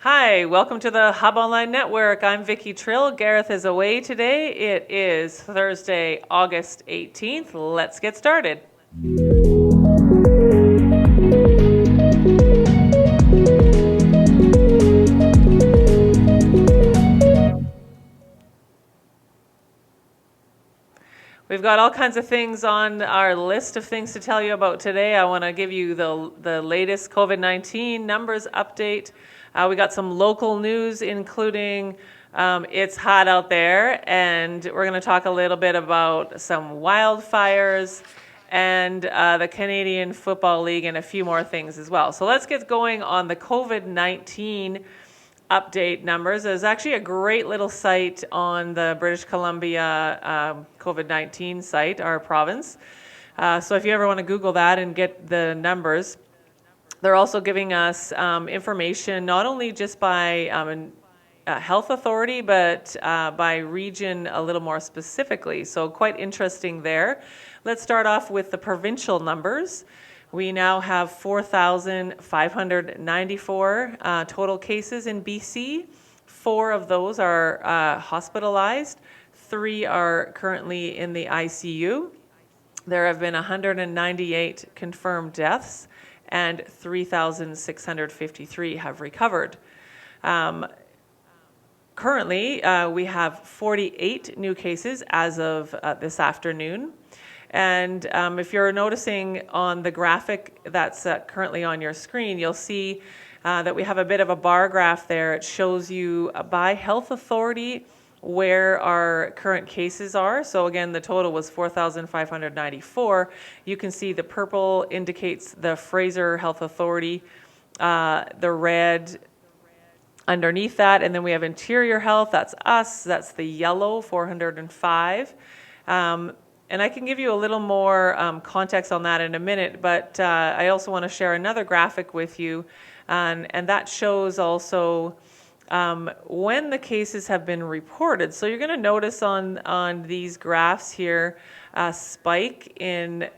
Hi, welcome to the Hub Online Network. I'm Vicki Trill. Gareth is away today. It is Thursday, August 18th. Let's get started. We've got all kinds of things on our list of things to tell you about today. I want to give you the latest COVID-19 numbers update. We got some local news, including it's hot out there, and we're going to talk a little bit about some wildfires and the Canadian Football League and a few more things as well. So let's get going on the COVID-19 update numbers. There's actually a great little site on the British Columbia COVID-19 site, our province. So if you ever want to Google that and get the numbers, they're also giving us information not only just by health authority, but by region a little more specifically. So quite interesting there. Let's start off with the provincial numbers. We now have 4,594 total cases in BC. 4 of those are hospitalized. 3 are currently in the ICU. There have been 198 confirmed deaths, and 3,653 have recovered. Currently, we have 48 new cases as of this afternoon. And if you're noticing on the graphic that's currently on your screen, you'll see that we have a bit of a bar graph there. It shows you by health authority where our current cases are. So again, the total was 4,594. You can see the purple indicates the Fraser Health Authority, the red underneath that, and then we have Interior Health, that's us, that's the yellow, 405. And I can give you a little more context on that in a minute, but I also want to share another graphic with you, and that shows also when the cases have been reported. So you're going to notice on these graphs here a spike in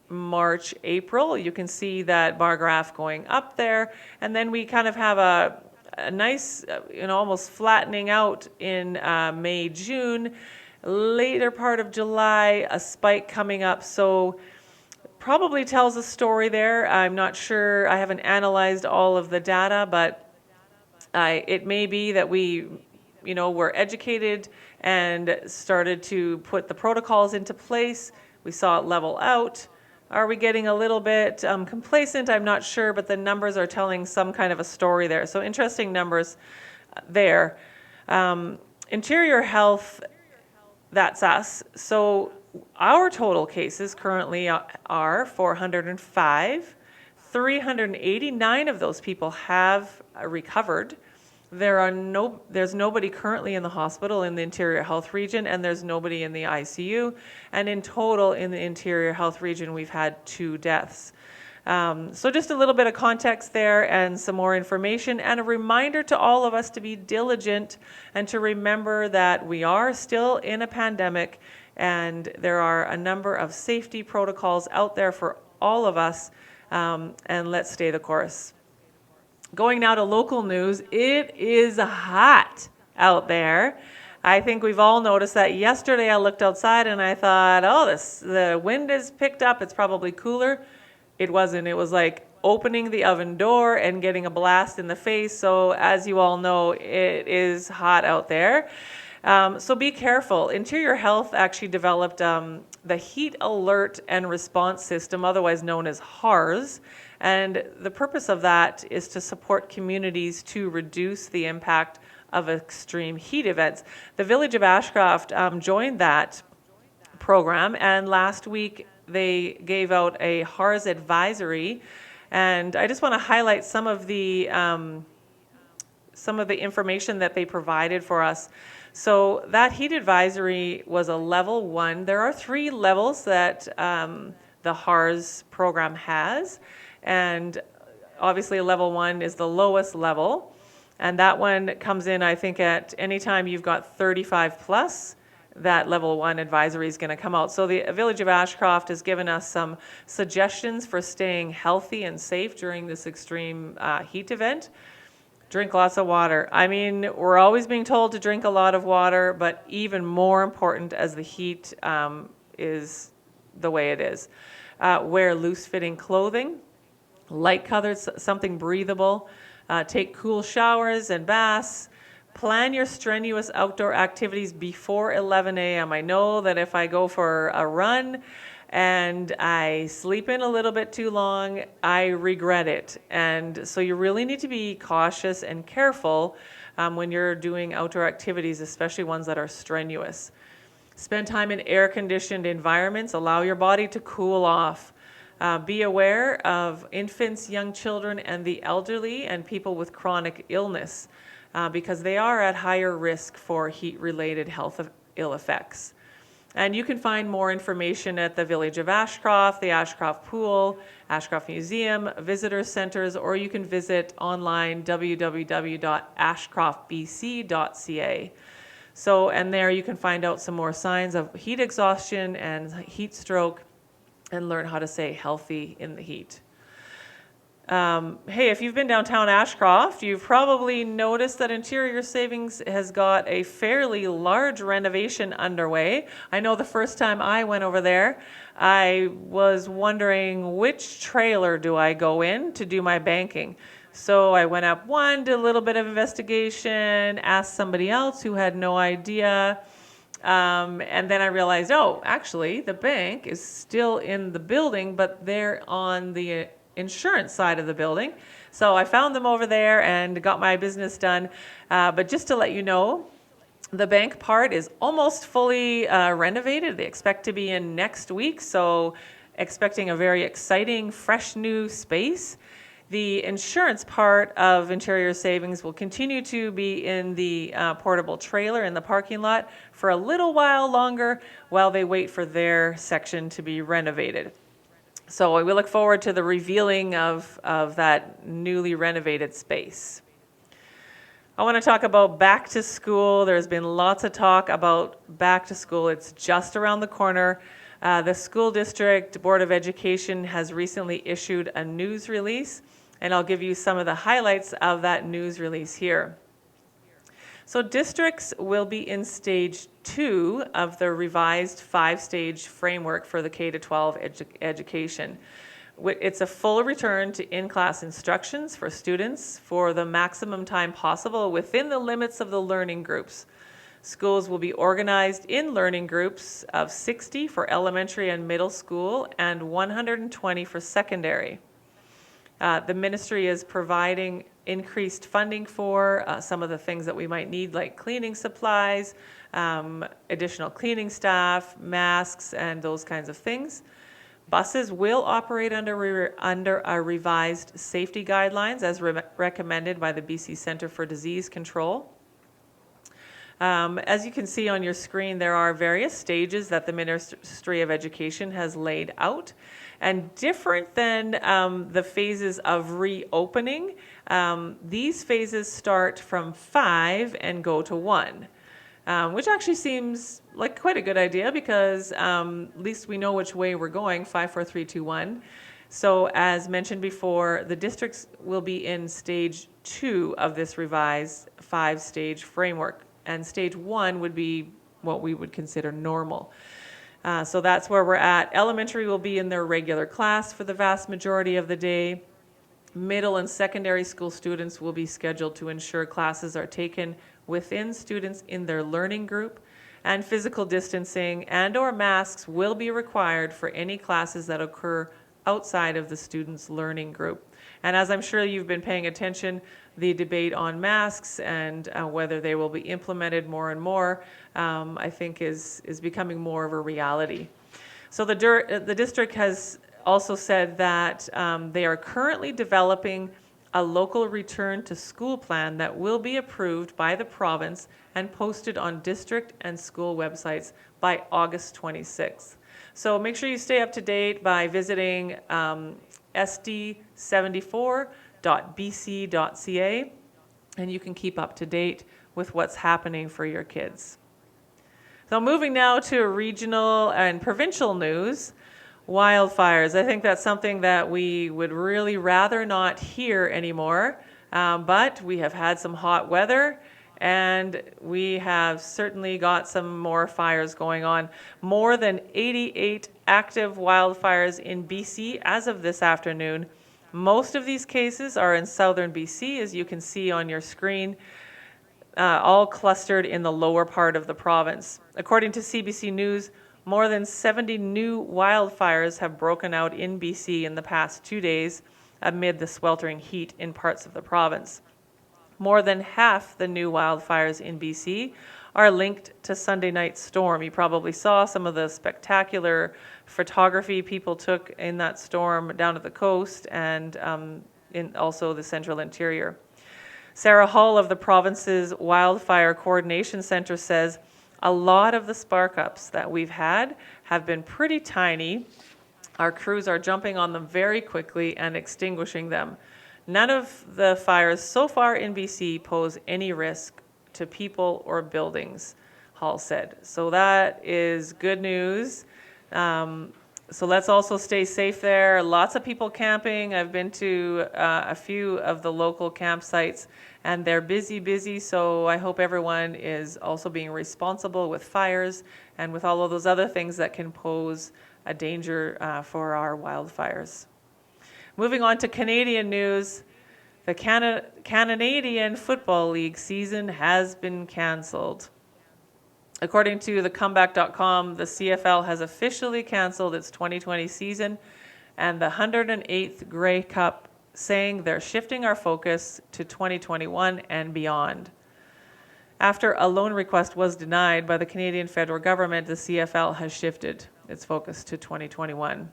March, April. You can see that bar graph going up there, and then we kind of have a nice, almost flattening out in May, June. Later part of July, a spike coming up. So probably tells a story there. I'm not sure. I haven't analyzed all of the data, but it may be that we, were educated and started to put the protocols into place. We saw it level out. Are we getting a little bit complacent? I'm not sure, but the numbers are telling some kind of a story there. So interesting numbers there. Interior Health, that's us. So our total cases currently are 405. 389 of those people have recovered. There's nobody currently in the hospital in the Interior Health region, and there's nobody in the ICU. And in total in the Interior Health region, we've had 2 deaths. So just a little bit of context there and some more information, and a reminder to all of us to be diligent and to remember that we are still in a pandemic, and there are a number of safety protocols out there for all of us, and let's stay the course. Going now to local news, it is hot out there. I think we've all noticed that. Yesterday I looked outside and I thought, the wind is picked up, it's probably cooler. It wasn't. It was like opening the oven door and getting a blast in the face. So as you all know, it is hot out there. So be careful. Interior Health actually developed the Heat Alert and Response System, otherwise known as HARS. And the purpose of that is to support communities to reduce the impact of extreme heat events. The Village of Ashcroft joined that program, and last week they gave out a HARS advisory. And I just want to highlight some of the information that they provided for us. So that heat advisory was a level 1. There are 3 levels that the HARS program has. And obviously level 1 is the lowest level. And that one comes in, I think, at any time you've got 35 plus, that level 1 advisory is going to come out. So the Village of Ashcroft has given us some suggestions for staying healthy and safe during this extreme heat event. Drink lots of water. I mean, we're always being told to drink a lot of water, but even more important as the heat is the way it is. Wear loose-fitting clothing, light-colored, something breathable. Take cool showers and baths. Plan your strenuous outdoor activities before 11 a.m. I know that if I go for a run and I sleep in a little bit too long, I regret it. And so you really need to be cautious and careful when you're doing outdoor activities, especially ones that are strenuous. Spend time in air-conditioned environments. Allow your body to cool off. Be aware of infants, young children, and the elderly and people with chronic illness because they are at higher risk for heat-related health ill effects. And you can find more information at the Village of Ashcroft, the Ashcroft Pool, Ashcroft Museum, visitor centers, or you can visit online www.ashcroftbc.ca. So, and there you can find out some more signs of heat exhaustion and heat stroke and learn how to stay healthy in the heat. Hey, if you've been downtown Ashcroft, you've probably noticed that Interior Savings has got a fairly large renovation underway. I know the first time I went over there, I was wondering which trailer do I go in to do my banking. So I went up one, did a little bit of investigation, asked somebody else who had no idea. And then I realized, oh, actually, the bank is still in the building, but they're on the insurance side of the building. So I found them over there and got my business done. But just to let you know, the bank part is almost fully renovated. They expect to be in next week. So expecting a very exciting, fresh new space. The insurance part of Interior Savings will continue to be in the portable trailer in the parking lot for a little while longer while they wait for their section to be renovated. So we look forward to the revealing of that newly renovated space. I want to talk about back to school. There's been lots of talk about back to school. It's just around the corner. The school district Board of Education has recently issued a news release, and I'll give you some of the highlights of that news release here. So districts will be in stage 2 of the revised 5-stage framework for the K-12 education. It's a full return to in-class instructions for students for the maximum time possible within the limits of the learning groups. Schools will be organized in learning groups of 60 for elementary and middle school and 120 for secondary. The ministry is providing increased funding for some of the things that we might need, like cleaning supplies, additional cleaning staff, masks, and those kinds of things. Buses will operate under a revised safety guidelines as recommended by the BC Centre for Disease Control. As you can see on your screen, there are various stages that the Ministry of Education has laid out. And different than the phases of reopening, these phases start from 5 and go to 1, which actually seems like quite a good idea because at least we know which way we're going, 5, 4, 3, 2, 1. So as mentioned before, the districts will be in stage 2 of this revised 5-stage framework. And stage 1 would be what we would consider normal. So that's where we're at. Elementary will be in their regular class for the vast majority of the day. Middle and secondary school students will be scheduled to ensure classes are taken within students in their learning group, and physical distancing and/or masks will be required for any classes that occur outside of the student's learning group. And as I'm sure you've been paying attention, the debate on masks and whether they will be implemented more and more, I think is becoming more of a reality. So the district has also said that they are currently developing a local return to school plan that will be approved by the province and posted on district and school websites by August 26th. So make sure you stay up to date by visiting sd74.bc.ca, and you can keep up to date with what's happening for your kids. So moving now to regional and provincial news, wildfires. I think that's something that we would really rather not hear anymore. But we have had some hot weather, and we have certainly got some more fires going on. More than 88 active wildfires in BC as of this afternoon. Most of these cases are in southern BC, as you can see on your screen, all clustered in the lower part of the province. According to CBC News, more than 70 new wildfires have broken out in BC in the past 2 days amid the sweltering heat in parts of the province. More than half the new wildfires in BC are linked to Sunday night's storm. You probably saw some of the spectacular photography people took in that storm down at the coast and in also the central interior. Sarah Hall of the province's Wildfire Coordination Center says a lot of the spark-ups that we've had have been pretty tiny. Our crews are jumping on them very quickly and extinguishing them. None of the fires so far in BC pose any risk to people or buildings, Hall said. So that is good news. So let's also stay safe there. Lots of people camping. I've been to a few of the local campsites, and they're busy. So I hope everyone is also being responsible with fires and with all of those other things that can pose a danger for our wildfires. Moving on to Canadian news, the Canadian Football League season has been cancelled. According to thecomeback.com, the CFL has officially cancelled its 2020 season and the 108th Grey Cup, saying they're shifting our focus to 2021 and beyond. After a loan request was denied by the Canadian federal government, the CFL has shifted its focus to 2021.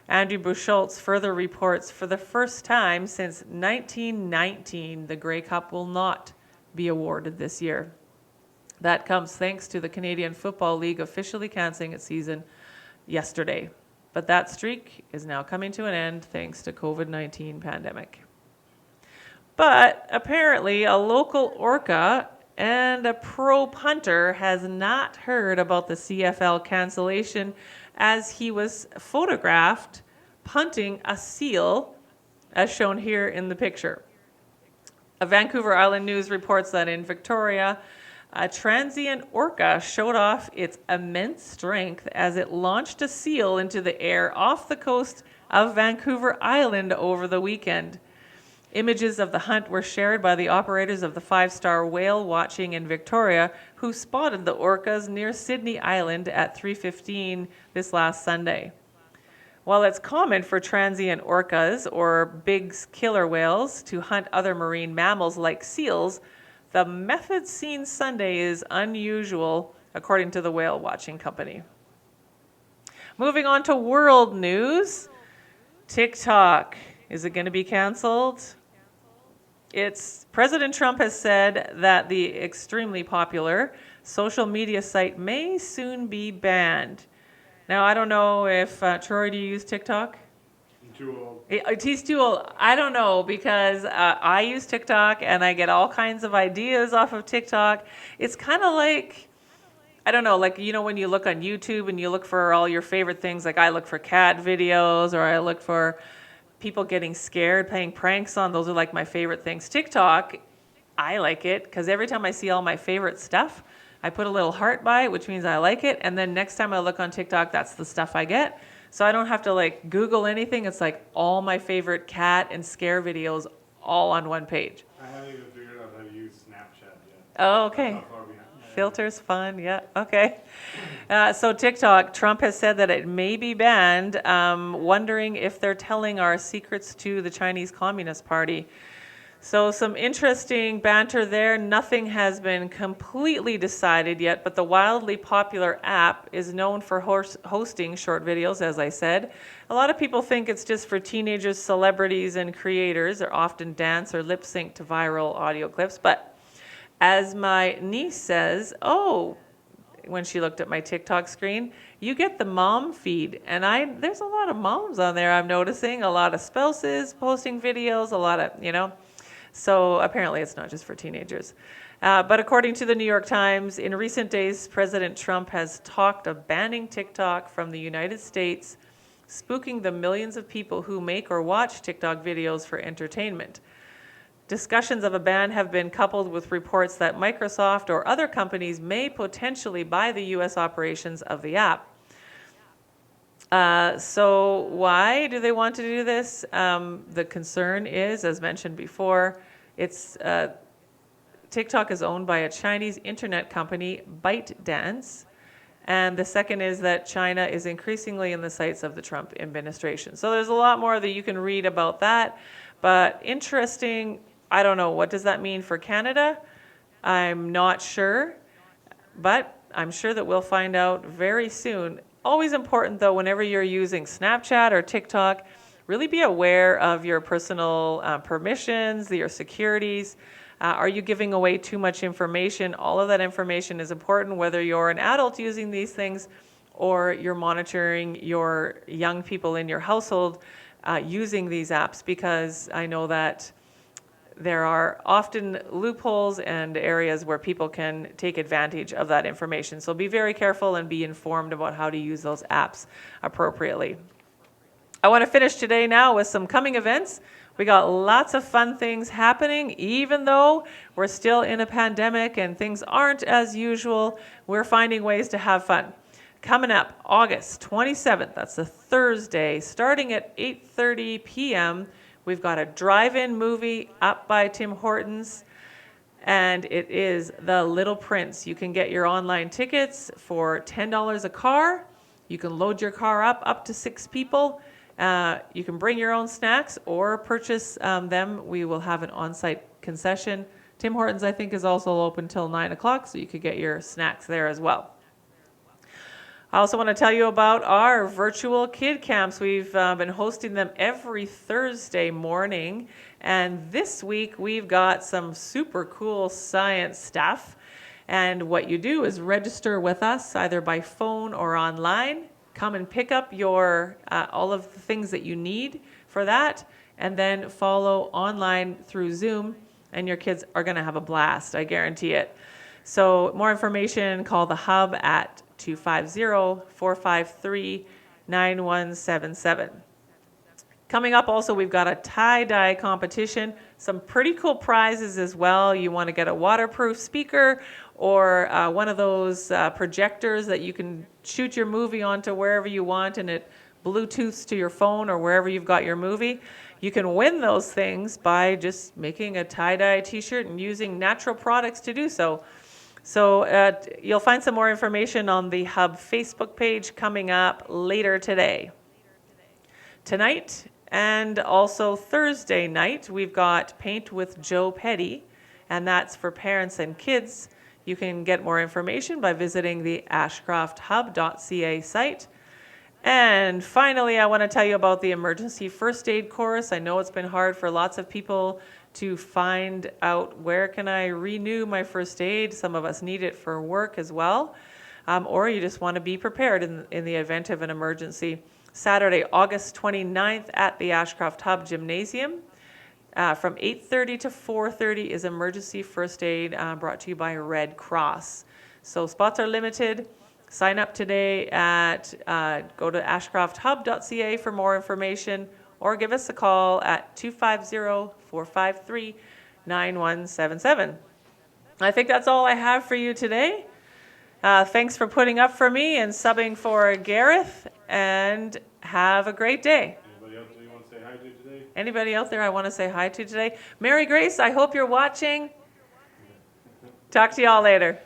Andrew Buchholz further reports, for the first time since 1919, the Grey Cup will not be awarded this year. That comes thanks to the Canadian Football League officially cancelling its season yesterday. But that streak is now coming to an end thanks to COVID-19 pandemic. But apparently a local orca and a pro punter has not heard about the CFL cancellation, as he was photographed punting a seal, as shown here in the picture. A Vancouver Island News reports that in Victoria, a transient orca showed off its immense strength as it launched a seal into the air off the coast of Vancouver Island over the weekend. Images of the hunt were shared by the operators of the 5-star whale watching in Victoria, who spotted the orcas near Sydney Island at 3:15 this last Sunday. While it's common for transient orcas or big killer whales to hunt other marine mammals like seals, the method seen Sunday is unusual, according to the whale watching company. Moving on to world news, TikTok. Is it going to be canceled? President Trump has said that the extremely popular social media site may soon be banned. Now, I don't know if, Troy, do you use TikTok? Too old. He's too old. I don't know, because I use TikTok and I get all kinds of ideas off of TikTok. It's kind of like, I don't know, like, you know, when you look on YouTube and you look for all your favorite things, like I look for cat videos, or I look for people getting scared, playing pranks on, those are like my favorite things. TikTok, I like it because every time I see all my favorite stuff, I put a little heart by it, which means I like it. And then next time I look on TikTok, that's the stuff I get. So I don't have to like Google anything. It's like all my favorite cat and scare videos all on one page. I haven't even figured out how to use Snapchat yet. Oh, okay. How far behind? Filters, fun, yeah, okay. So TikTok, Trump has said that it may be banned, wondering if they're telling our secrets to the Chinese Communist Party. So some interesting banter there. Nothing has been completely decided yet, but the wildly popular app is known for hosting short videos, as I said. A lot of people think it's just for teenagers, celebrities, and creators, or often dance or lip sync to viral audio clips. But as my niece says, when she looked at my TikTok screen, you get the mom feed. And there's a lot of moms on there, I'm noticing. A lot of spouses posting videos, a lot of, So apparently it's not just for teenagers. But according to the New York Times, in recent days, President Trump has talked of banning TikTok from the United States, spooking the millions of people who make or watch TikTok videos for entertainment. Discussions of a ban have been coupled with reports that Microsoft or other companies may potentially buy the U.S. operations of the app. So why do they want to do this? The concern is, as mentioned before, TikTok is owned by a Chinese internet company, ByteDance. And the second is that China is increasingly in the sights of the Trump administration. So there's a lot more that you can read about that. But interesting, I don't know, what does that mean for Canada? I'm not sure, but I'm sure that we'll find out very soon. Always important, though, whenever you're using Snapchat or TikTok, really be aware of your personal permissions, your securities. Are you giving away too much information? All of that information is important, whether you're an adult using these things or you're monitoring your young people in your household using these apps, because I know that there are often loopholes and areas where people can take advantage of that information. So be very careful and be informed about how to use those apps appropriately. I want to finish today now with some coming events. We got lots of fun things happening. Even though we're still in a pandemic and things aren't as usual, we're finding ways to have fun. Coming up, August 27th, that's a Thursday, starting at 8:30 p.m., we've got a drive-in movie up by Tim Hortons, and it is The Little Prince. You can get your online tickets for $10 a car. You can load your car up to 6 people. You can bring your own snacks or purchase them. We will have an on-site concession. Tim Hortons, I think, is also open till 9 o'clock, so you could get your snacks there as well. I also want to tell you about our virtual kid camps. We've been hosting them every Thursday morning, and this week we've got some super cool science stuff. And what you do is register with us either by phone or online. Come and pick up your all of the things that you need for that, and then follow online through Zoom, and your kids are going to have a blast, I guarantee it. So more information, call the hub at 250-453-9177. Coming up also, we've got a tie-dye competition, some pretty cool prizes as well. You want to get a waterproof speaker or one of those projectors that you can shoot your movie onto wherever you want, and it Bluetooths to your phone or wherever you've got your movie. You can win those things by just making a tie-dye t-shirt and using natural products to do so. So you'll find some more information on the Hub Facebook page coming up later today. Tonight and also Thursday night, we've got Paint with Joe Petty, and that's for parents and kids. You can get more information by visiting the ashcrofthub.ca site. And finally, I want to tell you about the emergency first aid course. I know it's been hard for lots of people to find out where can I renew my first aid. Some of us need it for work as well, or you just want to be prepared in the event of an emergency. Saturday, August 29th at the Ashcroft Hub Gymnasium. From 8:30 to 4:30 is emergency first aid brought to you by Red Cross. So spots are limited. Sign up today at go to ashcrofthub.ca for more information, or give us a call at 250-453-9177. I think that's all I have for you today. Thanks for putting up for me and subbing for Gareth, and have a great day. Anybody else you want to say hi to today? Anybody out there I want to say hi to today? Mary Grace, I hope you're watching. Talk to y'all later.